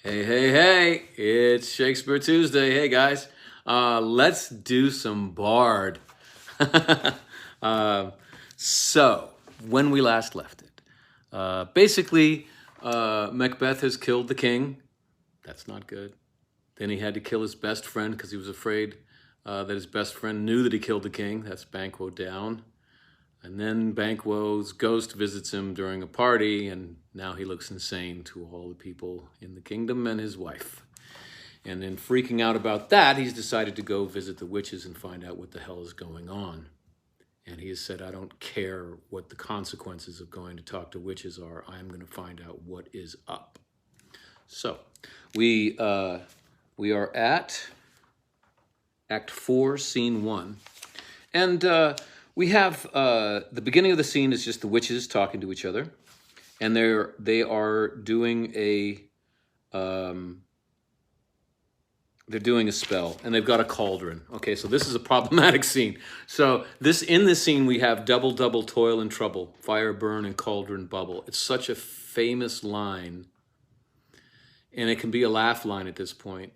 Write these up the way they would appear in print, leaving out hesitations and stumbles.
Hey, hey, hey, it's Shakespeare Tuesday. Hey, guys, let's do some Bard. uh, so, when we last left it, basically, Macbeth has killed the king. That's not good. Then he had to kill his best friend because he was afraid that his best friend knew that he killed the king. That's Banquo down. And then Banquo's ghost visits him during a party, and now he looks insane to all the people in the kingdom and his wife. And then freaking out about that, he's decided to go visit the witches and find out what the hell is going on. And he has said, I don't care what the consequences of going to talk to witches are. I'm going to find out what is up. So we are at Act 4, Scene 1. And we have the beginning of the scene is just the witches talking to each other, and they are doing a spell, and they've got a cauldron. Okay, so this is a problematic scene. So in this scene we have double toil and trouble, fire burn and cauldron bubble. It's such a famous line, and it can be a laugh line at this point.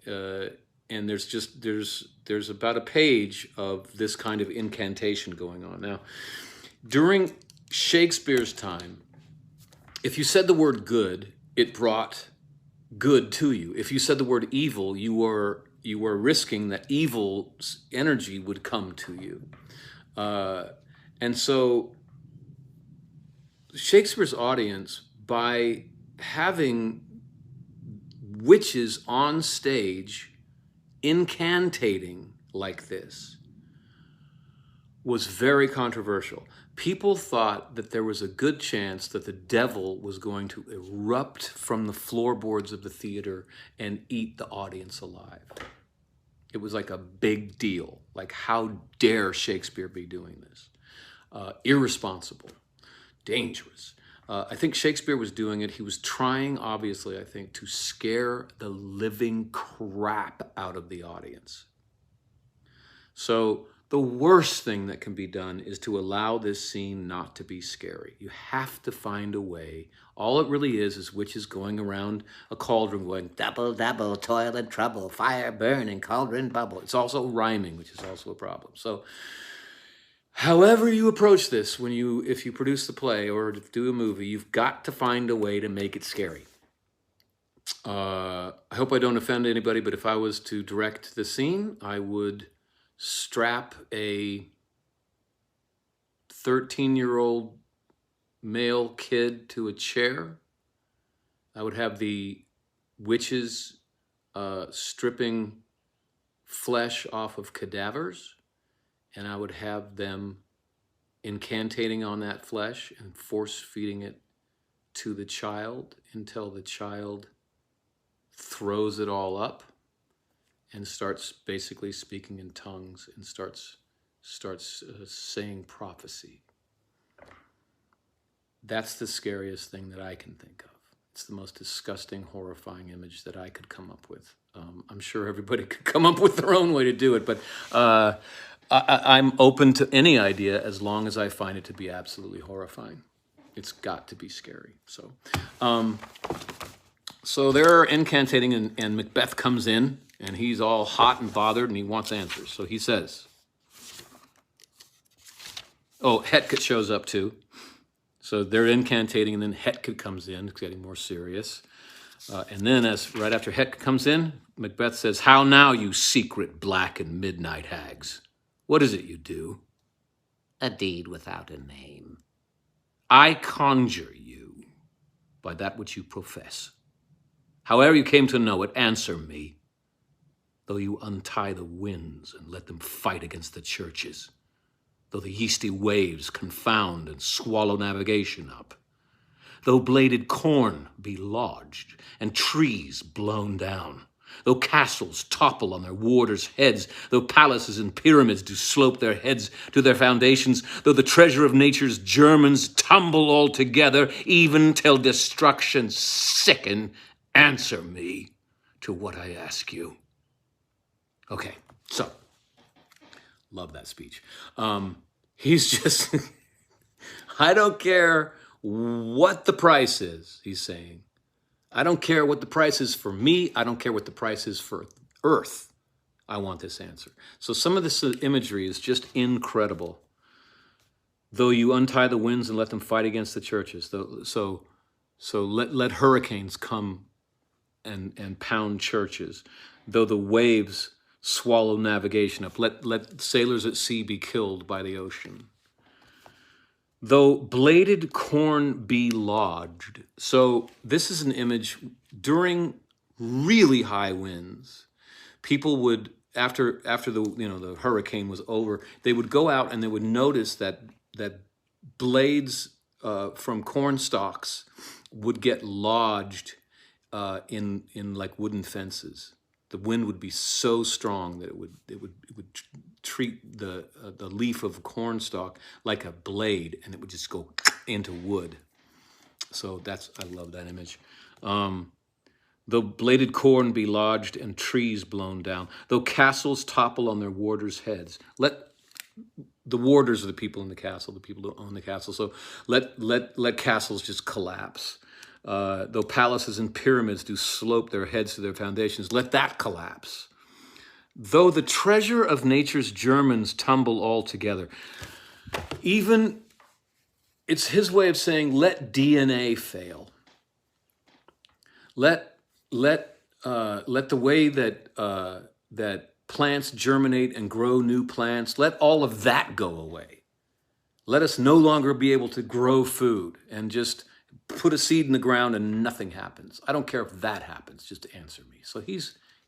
And there's about a page of this kind of incantation going on. Now, during Shakespeare's time, if you said the word good, it brought good to you. If you said the word evil, you were risking that evil's energy would come to you. And so Shakespeare's audience, by having witches on stage incantating like this, was very controversial. People thought that there was a good chance that the devil was going to erupt from the floorboards of the theater and eat the audience alive. It was like a big deal. Like, how dare Shakespeare be doing this? Irresponsible, dangerous. I think Shakespeare was doing it. He was trying, obviously, I think, to scare the living crap out of the audience. So the worst thing that can be done is to allow this scene not to be scary. You have to find a way. All it really is witches going around a cauldron going, double, toil and trouble, fire burn and cauldron bubble. It's also rhyming, which is also a problem. So however you approach this, if you produce the play or do a movie, you've got to find a way to make it scary. I hope I don't offend anybody, but if I was to direct the scene, I would strap a 13-year-old male kid to a chair. I would have the witches stripping flesh off of cadavers, and I would have them incantating on that flesh and force-feeding it to the child until the child throws it all up and starts basically speaking in tongues and starts saying prophecy. That's the scariest thing that I can think of. It's the most disgusting, horrifying image that I could come up with. I'm sure everybody could come up with their own way to do it, but I'm open to any idea as long as I find it to be absolutely horrifying. It's got to be scary. So they're incantating, and Macbeth comes in, and he's all hot and bothered, and he wants answers. So he says, oh, Hetka shows up too. So they're incantating, and then Hetka comes in. It's getting more serious. And then right after Hetka comes in, Macbeth says, how now, you secret black and midnight hags? What is it you do? A deed without a name. I conjure you by that which you profess. However you came to know it, answer me. Though you untie the winds and let them fight against the churches, though the yeasty waves confound and swallow navigation up, though bladed corn be lodged and trees blown down, though castles topple on their warders' heads, though palaces and pyramids do slope their heads to their foundations, though the treasure of nature's germans tumble all together, even till destruction sicken, answer me to what I ask you. Okay, so, love that speech. He's just, I don't care what the price is, he's saying. I don't care what the price is for me. I don't care what the price is for Earth. I want this answer. So some of this imagery is just incredible. Though you untie the winds and let them fight against the churches. So let hurricanes come and pound churches. Though the waves swallow navigation up. Let sailors at sea be killed by the ocean. Though bladed corn be lodged. So this is an image during really high winds. People would, after the hurricane was over, they would go out and they would notice that blades from corn stalks would get lodged in like wooden fences. The wind would be so strong that it would treat the leaf of a corn stalk like a blade, and it would just go into wood. So I love that image. Though bladed corn be lodged and trees blown down, though castles topple on their warders' heads. The warders are the people in the castle, the people who own the castle. So let castles just collapse. Though palaces and pyramids do slope their heads to their foundations, let that collapse. Though the treasure of nature's germans tumble all together. Even, it's his way of saying, let DNA fail. Let the way that plants germinate and grow new plants, let all of that go away. Let us no longer be able to grow food and just put a seed in the ground and nothing happens. I don't care if that happens, just answer me. So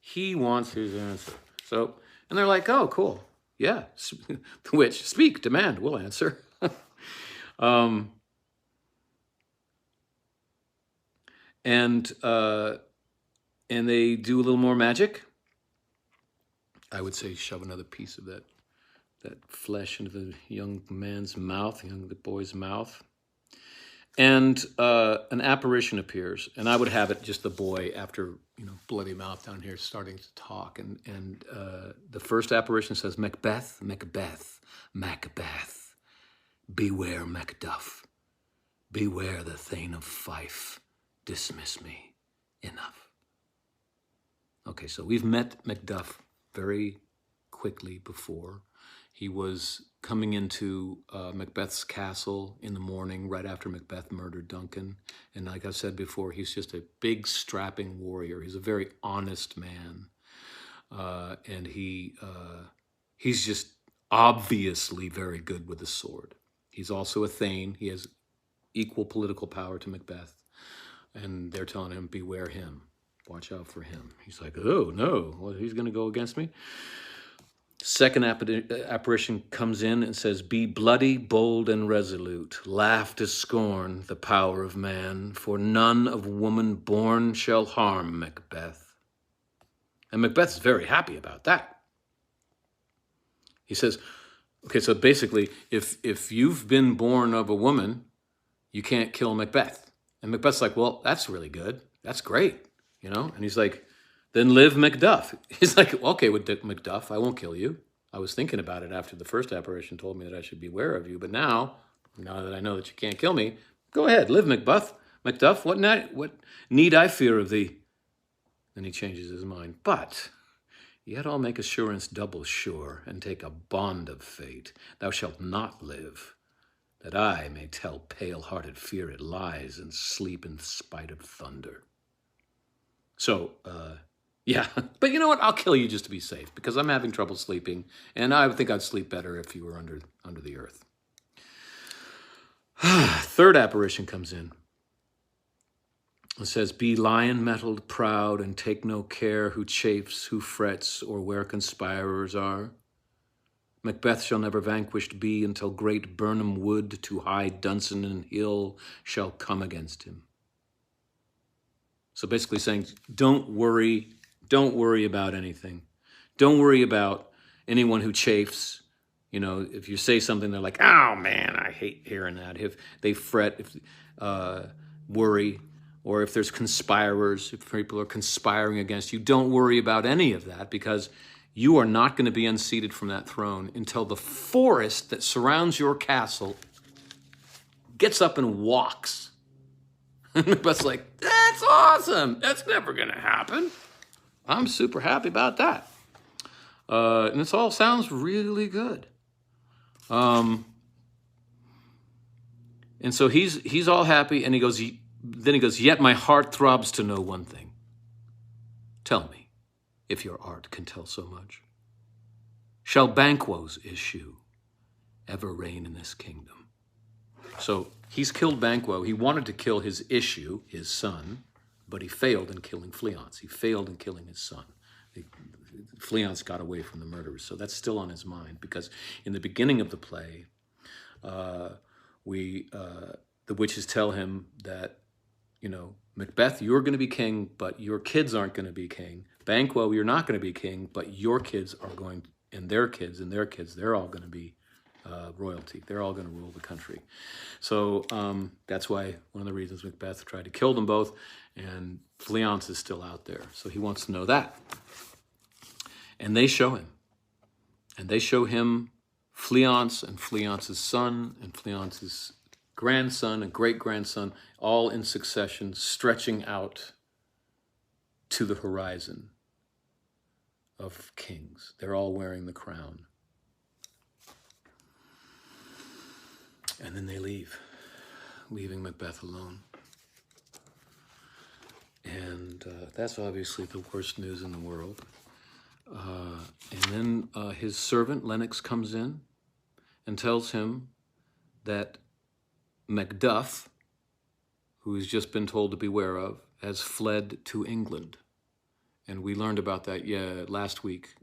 he wants his answer. So, and they're like, oh, cool. Yeah. Which, speak, demand, we'll answer. And they do a little more magic. I would say shove another piece of that flesh into the young man's mouth, the boy's mouth. And an apparition appears, and I would have it just the boy after, bloody mouth down here starting to talk. And the first apparition says, Macbeth, Macbeth, Macbeth, beware Macduff, beware the Thane of Fife, dismiss me, enough. Okay, so we've met Macduff very quickly before. He was coming into Macbeth's castle in the morning, right after Macbeth murdered Duncan. And like I've said before, he's just a big, strapping warrior. He's a very honest man. And he's just obviously very good with the sword. He's also a Thane. He has equal political power to Macbeth. And they're telling him, beware him. Watch out for him. He's like, oh, no, well, he's going to go against me? Second apparition comes in and says, be bloody, bold, and resolute. Laugh to scorn the power of man, for none of woman born shall harm Macbeth. And Macbeth's very happy about that. He says, okay, so basically, if you've been born of a woman, you can't kill Macbeth. And Macbeth's like, well, that's really good. That's great, And he's like, then live Macduff. He's like, okay, with Macduff, I won't kill you. I was thinking about it after the first apparition told me that I should beware of you. But now that I know that you can't kill me, go ahead, live Macduff. What need I fear of thee? Then he changes his mind. But yet I'll make assurance double sure, and take a bond of fate. Thou shalt not live, that I may tell pale-hearted fear it lies, and sleep in spite of thunder. So, yeah, but you know what? I'll kill you just to be safe, because I'm having trouble sleeping, and I think I'd sleep better if you were under the earth. Third apparition comes in. It says, be lion-mettled, proud, and take no care who chafes, who frets, or where conspirers are. Macbeth shall never vanquished be, until great Burnham wood to high Dunsinane hill shall come against him. So basically saying, don't worry about anything. Don't worry about anyone who chafes. If you say something, they're like, oh man, I hate hearing that. If they fret, worry, or if there's conspirers, if people are conspiring against you, don't worry about any of that, because you are not going to be unseated from that throne until the forest that surrounds your castle gets up and walks. And Macbeth's like, That's awesome. That's never going to happen. I'm super happy about that. And this all sounds really good. And so he's all happy, and then he goes, yet my heart throbs to know one thing. Tell me, if your art can tell so much. Shall Banquo's issue ever reign in this kingdom? So he's killed Banquo. He wanted to kill his issue, his son, but he failed in killing Fleance. He failed in killing his son. Fleance got away from the murderers, so that's still on his mind, because in the beginning of the play, the witches tell him that, Macbeth, you're going to be king, but your kids aren't going to be king. Banquo, you're not going to be king, but your kids are going, and their kids, they're all going to be royalty. They're all going to rule the country. So that's why one of the reasons Macbeth tried to kill them both, and Fleance is still out there. So he wants to know that. And they show him. And they show him Fleance and Fleance's son and Fleance's grandson and great-grandson, all in succession, stretching out to the horizon of kings. They're all wearing the crown. And then they leave, leaving Macbeth alone. And that's obviously the worst news in the world. And then his servant, Lennox, comes in and tells him that Macduff, who he's just been told to beware of, has fled to England. And we learned about that, last week.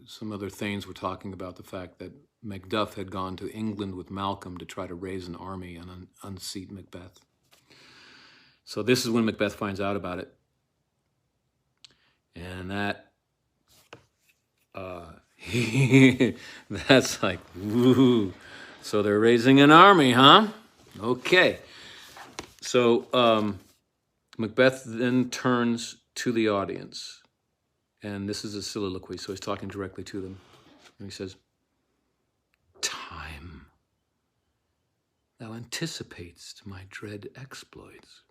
Some other Thanes were talking about the fact that Macduff had gone to England with Malcolm to try to raise an army and unseat Macbeth. So this is when Macbeth finds out about it. And that's like, woo. So they're raising an army, huh? Okay. So Macbeth then turns to the audience, and this is a soliloquy, so he's talking directly to them. And he says, "Time, thou anticipatest my dread exploits.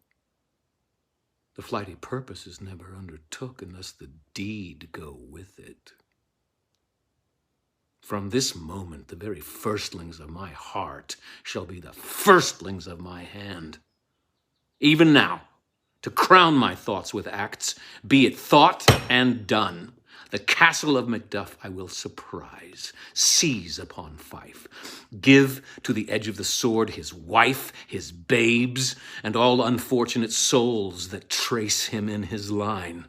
The flighty purpose is never undertook unless the deed go with it. From this moment, the very firstlings of my heart shall be the firstlings of my hand. Even now, to crown my thoughts with acts, be it thought and done. The castle of Macduff I will surprise, seize upon Fife, give to the edge of the sword his wife, his babes, and all unfortunate souls that trace him in his line.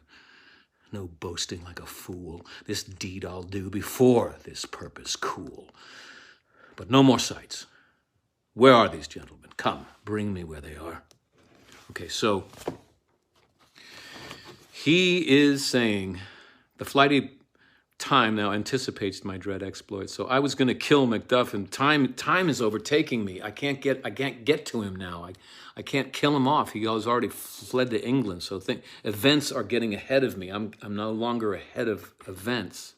No boasting like a fool, this deed I'll do before this purpose cool. But no more sights. Where are these gentlemen? Come, bring me where they are." Okay, so he is saying, the flighty time now anticipates my dread exploits. So I was going to kill Macduff, and time is overtaking me. I can't get to him now. I can't kill him off. He has already fled to England. So events are getting ahead of me. I'm no longer ahead of events.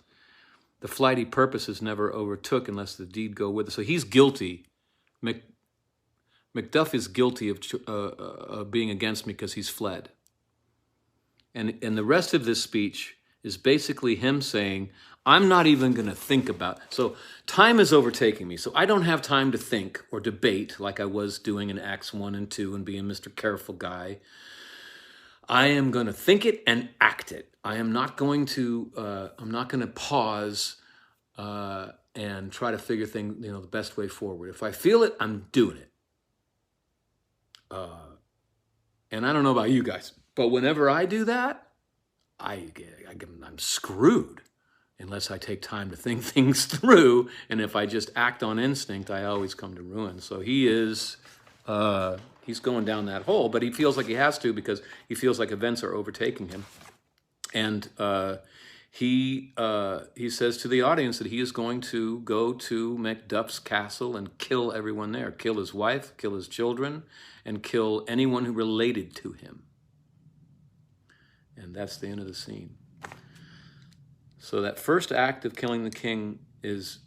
The flighty purposes never overtook unless the deed go with it. So he's guilty. Macduff is guilty of being against me because he's fled. And the rest of this speech is basically him saying, I'm not even going to think about. So time is overtaking me. So I don't have time to think or debate like I was doing in Acts 1 and 2 and being Mr. Careful Guy. I am going to think it and act it. I am not going to, pause and try to figure things, the best way forward. If I feel it, I'm doing it. And I don't know about you guys, but whenever I do that, I'm screwed unless I take time to think things through. And if I just act on instinct, I always come to ruin. So he's going down that hole, but he feels like he has to because he feels like events are overtaking him. And he says to the audience that he is going to go to Macduff's castle and kill everyone there, kill his wife, kill his children, and kill anyone who related to him. And that's the end of the scene. So that first act of killing the king is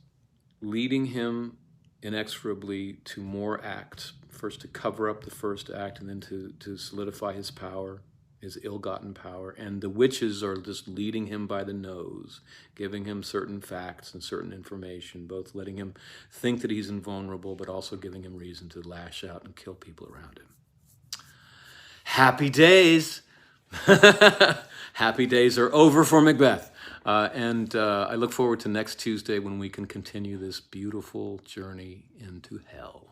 leading him inexorably to more acts, first to cover up the first act and then to solidify his power, his ill-gotten power. And the witches are just leading him by the nose, giving him certain facts and certain information, both letting him think that he's invulnerable, but also giving him reason to lash out and kill people around him. Happy days! Happy days are over for Macbeth. And I look forward to next Tuesday when we can continue this beautiful journey into hell.